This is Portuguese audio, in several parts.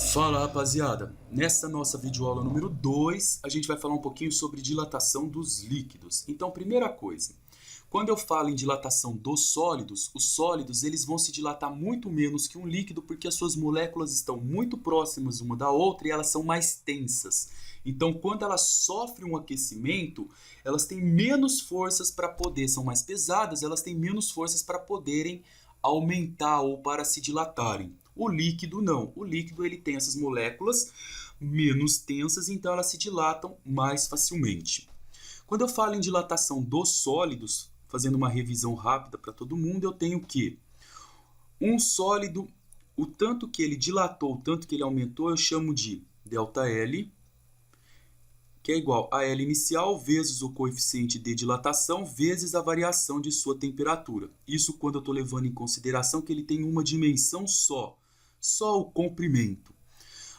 Fala, rapaziada, nessa nossa videoaula número 2, a gente vai falar um pouquinho sobre dilatação dos líquidos. Então, primeira coisa, quando eu falo em dilatação dos sólidos, os sólidos eles vão se dilatar muito menos que um líquido porque as suas moléculas estão muito próximas uma da outra e elas são mais tensas. Então, quando elas sofrem um aquecimento, elas têm menos forças para poder, são mais pesadas, elas têm menos forças para poderem aumentar ou para se dilatarem. O líquido não. O líquido ele tem essas moléculas menos tensas, então elas se dilatam mais facilmente. Quando eu falo em dilatação dos sólidos, fazendo uma revisão rápida para todo mundo, eu tenho que um sólido, o tanto que ele dilatou, o tanto que ele aumentou, eu chamo de ΔL, que é igual a L inicial vezes o coeficiente de dilatação vezes a variação de sua temperatura. Isso quando eu estou levando em consideração que ele tem uma dimensão só o comprimento.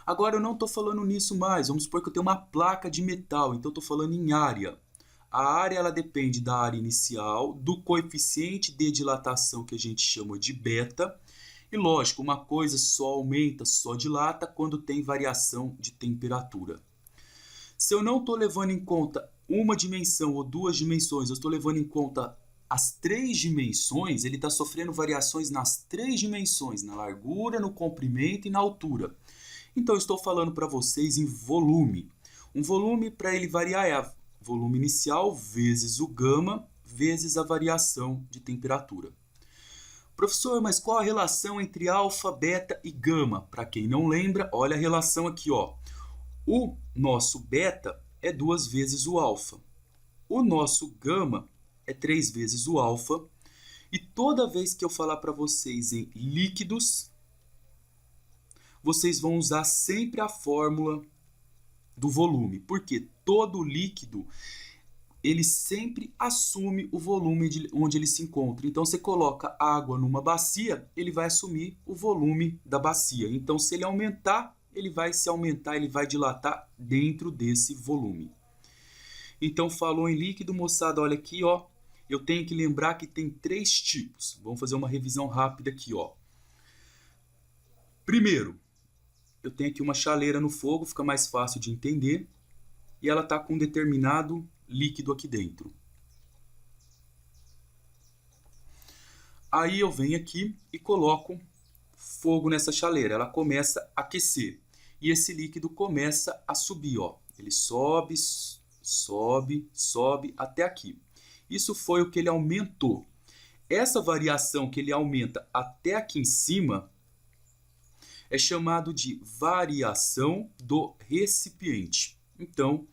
Agora eu não estou falando nisso mais, vamos supor que eu tenho uma placa de metal, então eu estou falando em área. A área ela depende da área inicial, do coeficiente de dilatação que a gente chama de beta, e lógico, uma coisa só aumenta, só dilata quando tem variação de temperatura. Se eu não estou levando em conta uma dimensão ou duas dimensões, eu estou levando em conta as três dimensões, ele está sofrendo variações nas três dimensões, na largura, no comprimento e na altura. Então, eu estou falando para vocês em volume. Um volume, para ele variar, é volume inicial vezes o gama vezes a variação de temperatura. Professor, mas qual a relação entre alfa, beta e gama? Para quem não lembra, olha a relação aqui, ó. O nosso beta é 2 vezes o alfa. O nosso gama é 3 vezes o alfa. E toda vez que eu falar para vocês em líquidos, vocês vão usar sempre a fórmula do volume. Porque todo líquido, ele sempre assume o volume onde ele se encontra. Então, você coloca água numa bacia, ele vai assumir o volume da bacia. Então, se ele aumentar, ele vai se aumentar, ele vai dilatar dentro desse volume. Então, falou em líquido, moçada, olha aqui, ó. Eu tenho que lembrar que tem 3 tipos. Vamos fazer uma revisão rápida aqui, ó. Primeiro, eu tenho aqui uma chaleira no fogo, fica mais fácil de entender. E ela está com um determinado líquido aqui dentro. Aí eu venho aqui e coloco fogo nessa chaleira. Ela começa a aquecer. E esse líquido começa a subir, ó. Ele sobe, sobe, sobe até aqui. Isso foi o que ele aumentou. Essa variação que ele aumenta até aqui em cima é chamado de variação do recipiente. Então,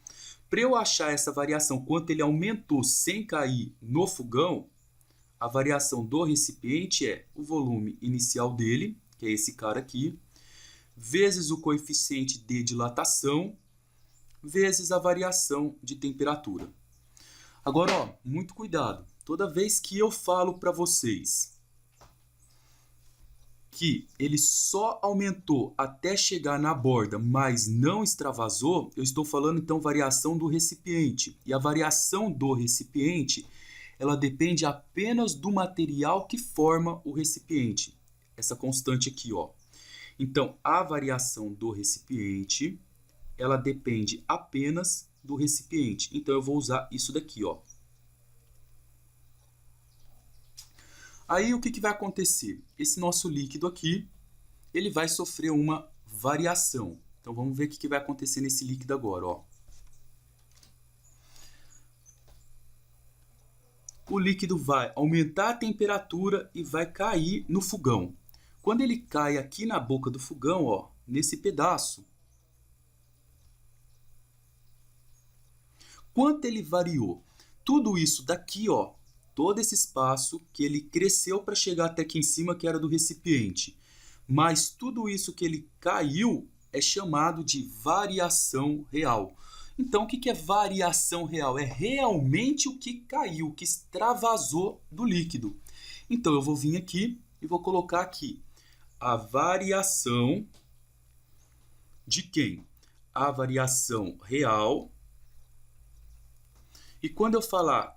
para eu achar essa variação, quanto ele aumentou sem cair no fogão, a variação do recipiente é o volume inicial dele, que é esse cara aqui, vezes o coeficiente de dilatação, vezes a variação de temperatura. Agora, ó, muito cuidado. Toda vez que eu falo para vocês que ele só aumentou até chegar na borda, mas não extravasou, eu estou falando então variação do recipiente. E a variação do recipiente, ela depende apenas do material que forma o recipiente. Essa constante aqui, ó. Então, a variação do recipiente, ela depende apenas do recipiente. Então, eu vou usar isso daqui, ó. Aí, o que vai acontecer? Esse nosso líquido aqui, ele vai sofrer uma variação. Então, vamos ver o que vai acontecer nesse líquido agora, ó. O líquido vai aumentar a temperatura e vai cair no fogão. Quando ele cai aqui na boca do fogão, ó, nesse pedaço, quanto ele variou? Tudo isso daqui, ó, todo esse espaço que ele cresceu para chegar até aqui em cima, que era do recipiente. Mas tudo isso que ele caiu é chamado de variação real. Então, o que é variação real? É realmente o que caiu, o que extravasou do líquido. Então, eu vou vir aqui e vou colocar aqui a variação de quem? A variação real. E quando eu falar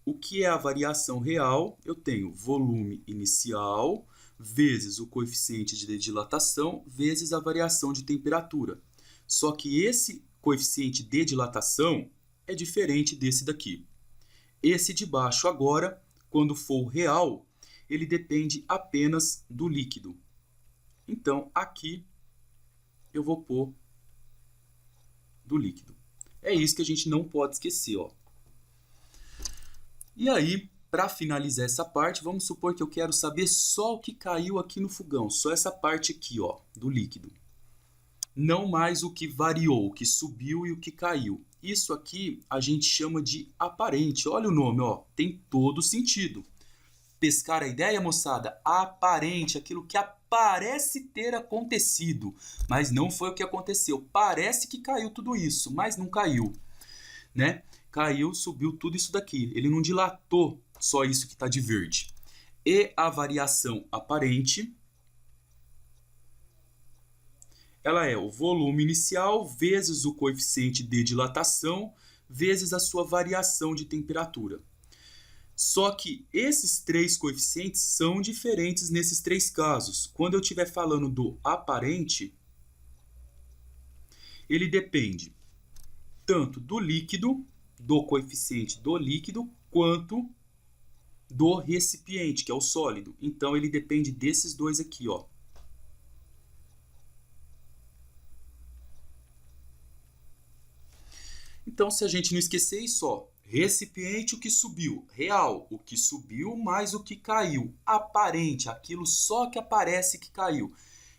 o que é a variação real, eu tenho volume inicial vezes o coeficiente de dilatação vezes a variação de temperatura. Só que esse coeficiente de dilatação é diferente desse daqui. Esse de baixo agora, quando for real, ele depende apenas do líquido. Então, aqui eu vou pôr do líquido. É isso que a gente não pode esquecer, ó. E aí, para finalizar essa parte, vamos supor que eu quero saber só o que caiu aqui no fogão, só essa parte aqui, ó, do líquido. Não mais o que variou, o que subiu e o que caiu. Isso aqui a gente chama de aparente. Olha o nome, ó, tem todo sentido. Pescar a ideia, moçada? Aparente, aquilo que parece ter acontecido, mas não foi o que aconteceu. Parece que caiu tudo isso, mas não caiu, né? Caiu, subiu tudo isso daqui. Ele não dilatou só isso que está de verde. E a variação aparente, ela é o volume inicial vezes o coeficiente de dilatação vezes a sua variação de temperatura. Só que esses três coeficientes são diferentes nesses três casos. Quando eu estiver falando do aparente, ele depende tanto do líquido, do coeficiente do líquido, quanto do recipiente, que é o sólido. Então, ele depende desses dois aqui, ó. Então, se a gente não esquecer isso, ó, recipiente, o que subiu. Real, o que subiu mais o que caiu. Aparente, aquilo só que aparece que caiu.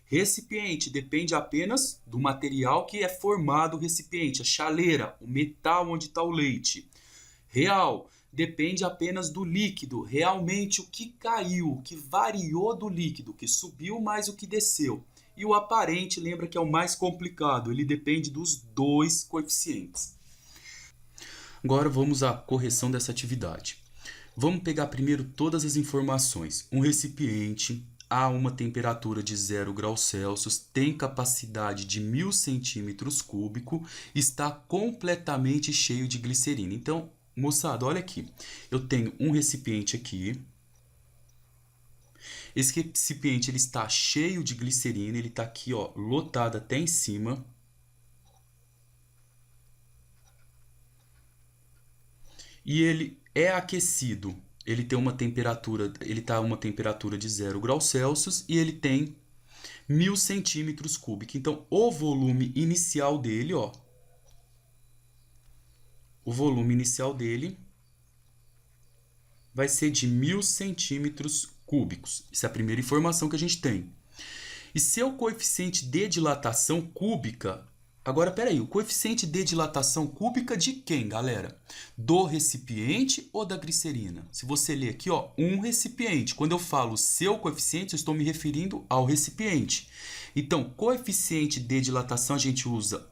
Recipiente depende apenas do material que é formado o recipiente, a chaleira, o metal onde está o leite. Real depende apenas do líquido, realmente o que caiu, o que variou do líquido, o que subiu mais o que desceu. E o aparente, lembra que é o mais complicado, ele depende dos dois coeficientes. Agora vamos à correção dessa atividade. Vamos pegar primeiro todas as informações. Um recipiente a uma temperatura de 0 graus Celsius, tem capacidade de 1000 centímetros cúbicos, está completamente cheio de glicerina. Então, moçada, olha aqui. Eu tenho um recipiente aqui. Esse recipiente ele está cheio de glicerina, ele está aqui, ó, lotado até em cima. E ele é aquecido. Ele tem uma temperatura, ele está a uma temperatura de 0 graus Celsius e ele tem 1000 centímetros cúbicos. Então, o volume inicial dele, ó, o volume inicial dele vai ser de 1000 centímetros cúbicos. Essa é a primeira informação que a gente tem. E seu coeficiente de dilatação cúbica... Agora, peraí, o coeficiente de dilatação cúbica de quem, galera? Do recipiente ou da glicerina? Se você ler aqui, ó, um recipiente. Quando eu falo seu coeficiente, eu estou me referindo ao recipiente. Então, coeficiente de dilatação, a gente usa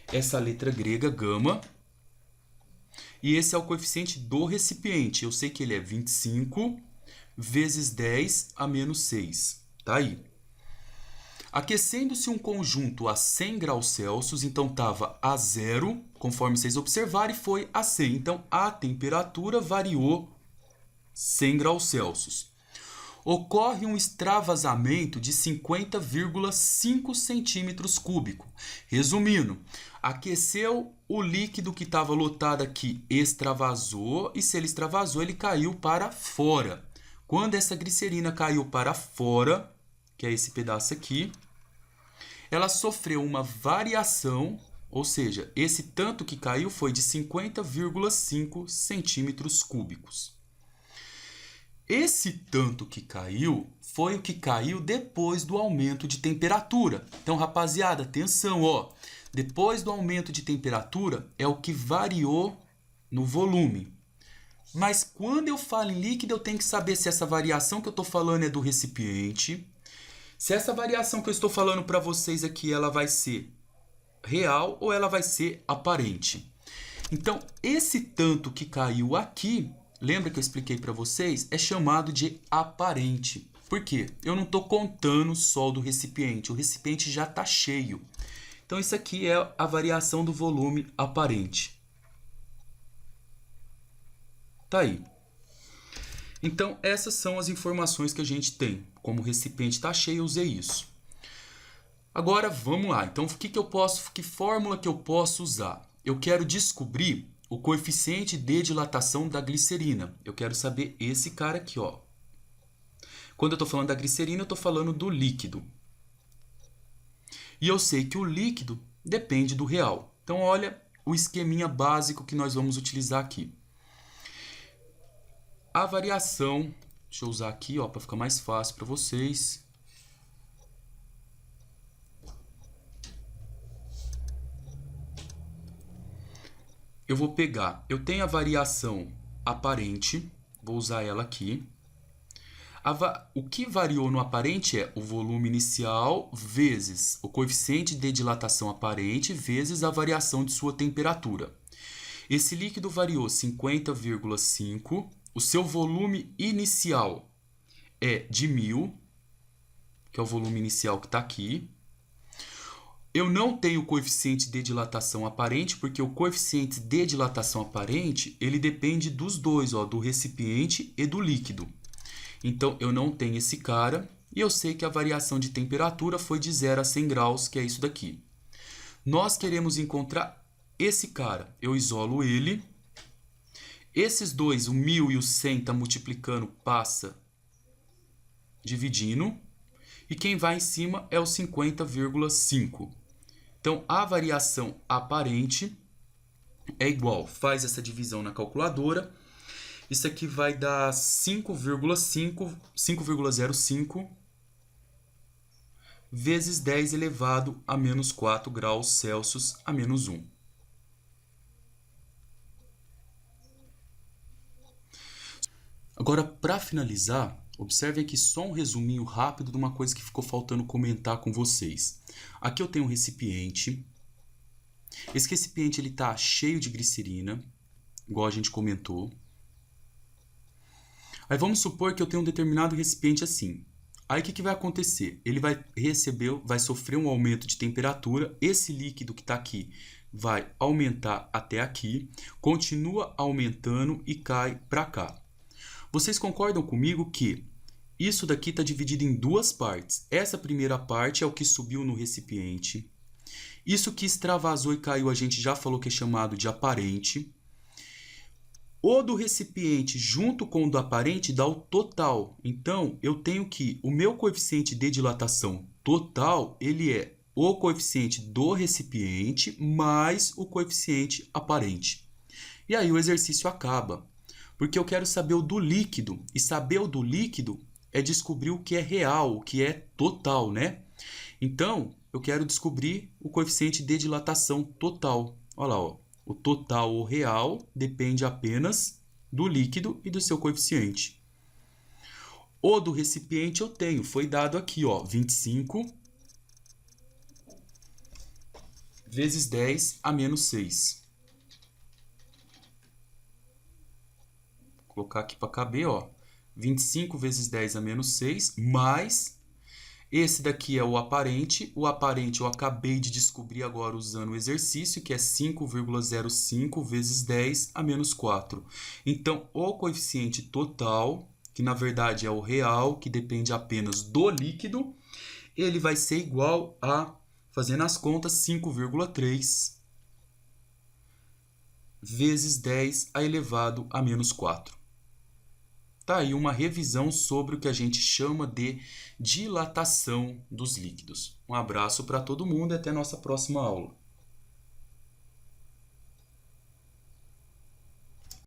essa letra grega, gama. E esse é o coeficiente do recipiente. Eu sei que ele é 25 vezes 10 a menos 6. Tá aí. Aquecendo-se um conjunto a 100 graus Celsius, então estava a 0, conforme vocês observarem, foi a 100. Então, a temperatura variou 100 graus Celsius. Ocorre um extravasamento de 50,5 centímetros cúbicos. Resumindo, aqueceu o líquido que estava lotado aqui, extravasou, e se ele extravasou, ele caiu para fora. Quando essa glicerina caiu para fora, que é esse pedaço aqui, ela sofreu uma variação, ou seja, esse tanto que caiu foi de 50,5 centímetros cúbicos. Esse tanto que caiu foi o que caiu depois do aumento de temperatura. Então, rapaziada, atenção, ó. Depois do aumento de temperatura é o que variou no volume. Mas quando eu falo em líquido, eu tenho que saber se essa variação que eu estou falando é do recipiente. Se essa variação que eu estou falando para vocês aqui, ela vai ser real ou ela vai ser aparente. Então, esse tanto que caiu aqui, lembra que eu expliquei para vocês? É chamado de aparente. Por quê? Eu não estou contando só do recipiente, o recipiente já está cheio. Então, isso aqui é a variação do volume aparente. Tá aí. Então, essas são as informações que a gente tem. Como o recipiente está cheio, eu usei isso. Agora, vamos lá. Então, que fórmula que eu posso usar? Eu quero descobrir o coeficiente de dilatação da glicerina. Eu quero saber esse cara aqui, ó. Quando eu estou falando da glicerina, eu estou falando do líquido. E eu sei que o líquido depende do real. Então, olha o esqueminha básico que nós vamos utilizar aqui. A variação, deixa eu usar aqui, ó, para ficar mais fácil para vocês. Eu vou pegar, eu tenho a variação aparente, vou usar ela aqui. O que variou no aparente é o volume inicial vezes o coeficiente de dilatação aparente vezes a variação de sua temperatura. Esse líquido variou 50,5. O seu volume inicial é de 1000, que é o volume inicial que está aqui. Eu não tenho o coeficiente de dilatação aparente, porque o coeficiente de dilatação aparente ele depende dos dois, ó, do recipiente e do líquido. Então, eu não tenho esse cara e eu sei que a variação de temperatura foi de 0 a 100 graus, que é isso daqui. Nós queremos encontrar esse cara. Eu isolo ele. Esses dois, o 1000 e o 100, está multiplicando, passa dividindo. E quem vai em cima é o 50,5. Então, a variação aparente é igual. Faz essa divisão na calculadora. Isso aqui vai dar 5,05 vezes 10 elevado a menos 4 graus Celsius a menos 1. Agora, para finalizar, observe aqui só um resuminho rápido de uma coisa que ficou faltando comentar com vocês. Aqui eu tenho um recipiente. Esse recipiente está cheio de glicerina, igual a gente comentou. Aí vamos supor que eu tenho um determinado recipiente assim. Aí o que vai acontecer? Ele vai sofrer um aumento de temperatura. Esse líquido que está aqui vai aumentar até aqui, continua aumentando e cai para cá. Vocês concordam comigo que isso daqui está dividido em duas partes? Essa primeira parte é o que subiu no recipiente. Isso que extravasou e caiu a gente já falou que é chamado de aparente. O do recipiente junto com o do aparente dá o total. Então, eu tenho que o meu coeficiente de dilatação total, ele é o coeficiente do recipiente mais o coeficiente aparente. E aí o exercício acaba. Porque eu quero saber o do líquido. E saber o do líquido é descobrir o que é real, o que é total, né? Então, eu quero descobrir o coeficiente de dilatação total. Olha lá, ó. O total ou real depende apenas do líquido e do seu coeficiente. O do recipiente eu tenho, foi dado aqui, ó, 25 vezes 10 a menos 6. Vou colocar aqui para caber, ó, 25 vezes 10 a menos 6, mais... Esse daqui é o aparente eu acabei de descobrir agora usando o exercício, que é 5,05 vezes 10 a menos 4. Então, o coeficiente total, que na verdade é o real, que depende apenas do líquido, ele vai ser igual a, fazendo as contas, 5,3 vezes 10 a elevado a menos 4. Tá aí uma revisão sobre o que a gente chama de dilatação dos líquidos. Um abraço para todo mundo e até nossa próxima aula.